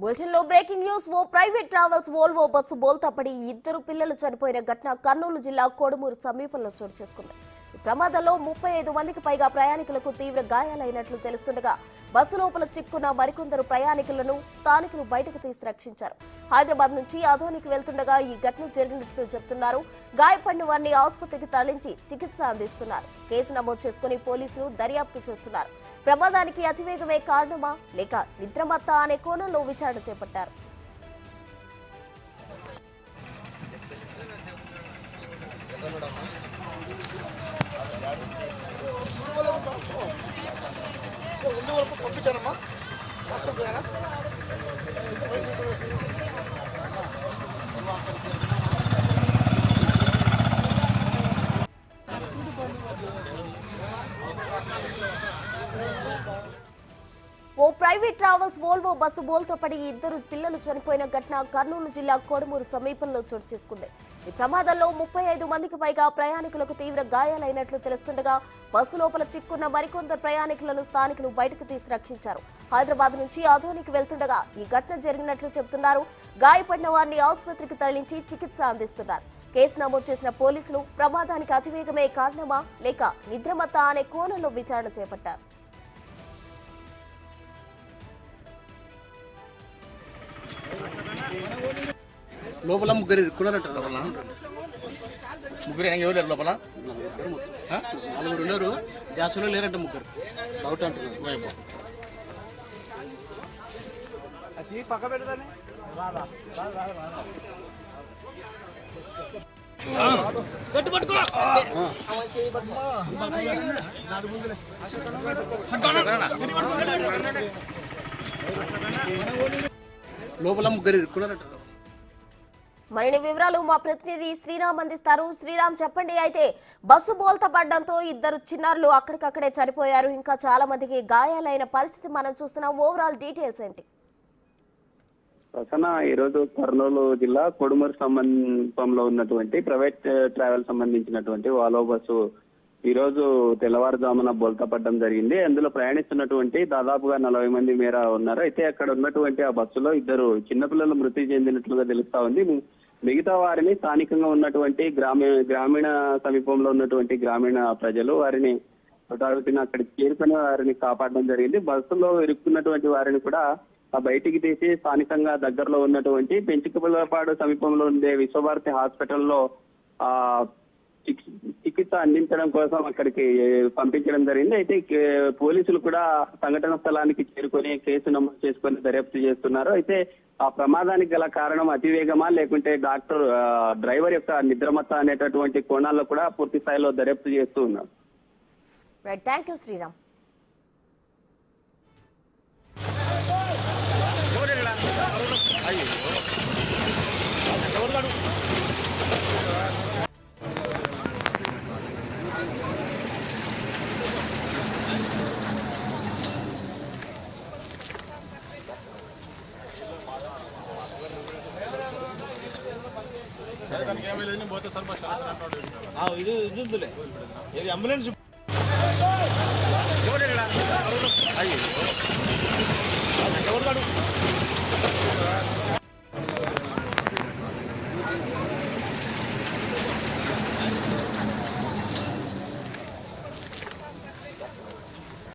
Bulletin లో breaking news. ఓ private travels Volvo bus బోల్తా పడి ఇద్దరు పిల్లలు చనిపోయిన ఘటన కర్నూలు జిల్లా కోడుమూరు సమీపంలో చోటు చేసుకుంది. ఈ ప్రమాదంలో 35 మందికి పైగా ప్రయాణికులకు తీవ్ర గాయాలైనట్లు తెలుస్తుండగా బస్సు లోపల చిక్కున్న మరికొందరు ప్రయాణికులను స్థానికులు బయటకు తీసి రక్షించారు. హైదరాబాద్ నుంచి ఆదోనికి వెళ్తుండగా ఈ ఘటన జరిగినట్లు చెబుతున్నారు. గాయపడిన వారిని ఆసుపత్రికి తరలించి చికిత్స అందిస్తున్నారు. కేసు నమోదు చేసుకుని పోలీసులు దర్యాప్తు చేస్తున్నారు. ప్రమాదానికి అతివేగమే కారణమా లేక నిద్రమత్తా అనే కోణంలో విచారణ చేపట్టారు. ఓ ప్రైవేట్ ట్రావెల్స్ వోల్వో బస్సు బోల్తా పడి ఇద్దరు పిల్లలు చనిపోయిన ఘటన కర్నూలు జిల్లా కోడుమూరు సమీపంలో చోటు చేసుకుంది. ఈ ప్రమాదంలో 35 మందికి పైగా ప్రయాణికులకు తీవ్ర గాయాలైనట్లు తెలుస్తుండగా బస్సు లోపల చిక్కున్న మరికొందరు ప్రయాణికులను స్థానికులు బయటకు తీసి రక్షించారు. హైదరాబాద్ నుంచి ఆదోనికి వెళ్తుండగా ఈ ఘటన జరిగినట్లు చెబుతున్నారు. గాయపడిన వారిని ఆసుపత్రికి తరలించి చికిత్స అందిస్తున్నారు. కేసు నమోదు చేసిన పోలీసులు ప్రమాదానికి అతివేగమే కారణమా లేక నిద్రమత్తా అనే కోణంలో విచారణ చేపట్టారు. లోపల ముగ్గురు ఇరుక్కున్నారట. ముగ్గురు ఎవరు లేరు లోపల, నలుగురు ఉన్నారు. గ్యాస్లో లేరంట ముగ్గురు. డౌట్ అంటున్నారు వైపు. లోపల ముగ్గురు ఇరుక్కున్నారట. మరిన్ని వివరాలు మా ప్రతినిధి శ్రీరామ్ అందిస్తారు. శ్రీరామ్, చెప్పండి. అయితే బస్సు బోల్తా పడడంతో ఇద్దరు చిన్నారులు అక్కడికక్కడే చనిపోయారు. ఇంకా చాలా మందికి గాయాలైన పరిస్థితి మనం చూస్తున్నాం. ఓవరాల్ డీటెయిల్స్ ఏంటి? ప్రసన్న, ఈరోజు కర్నూలు జిల్లా కొడుమూరు సమీపంలో ఉన్నటువంటి ప్రైవేట్ ట్రావెల్ సంబంధించినటువంటి వాల్వో బస్సు ఈ రోజు తెల్లవారుజామున బోల్తా పడడం జరిగింది. అందులో ప్రయాణిస్తున్నటువంటి దాదాపుగా 40 మంది మేర ఉన్నారు. అయితే అక్కడ ఉన్నటువంటి ఆ బస్సులో ఇద్దరు చిన్నపిల్లలు మృతి చెందినట్లుగా తెలుస్తా ఉంది. మిగతా వారిని స్థానికంగా ఉన్నటువంటి గ్రామీణ సమీపంలో ఉన్నటువంటి గ్రామీణ ప్రజలు వారిని అక్కడికి చేరుకుని వారిని కాపాడడం జరిగింది. బస్సులో ఇరుక్కున్నటువంటి వారిని కూడా బయటికి తీసి స్థానికంగా దగ్గరలో ఉన్నటువంటి పెంచుకపుల్లపాడు సమీపంలో ఉండే విశ్వభారతి హాస్పిటల్లో చికిత్స అందించడం కోసం అక్కడికి పంపించడం జరిగింది. అయితే పోలీసులు కూడా సంఘటన స్థలానికి చేరుకొని కేసు నమోదు చేసుకొని దర్యాప్తు చేస్తున్నారు. అయితే ఆ ప్రమాదానికి గల కారణం అతివేగమా లేకుంటే డ్రైవర్ యొక్క నిద్రమత్తా అనేటటువంటి కోణాల్లో కూడా పూర్తి స్థాయిలో దర్యాప్తు చేస్తూ ఉన్నారు. Thank you Sriram. ఇది అంబులెన్స్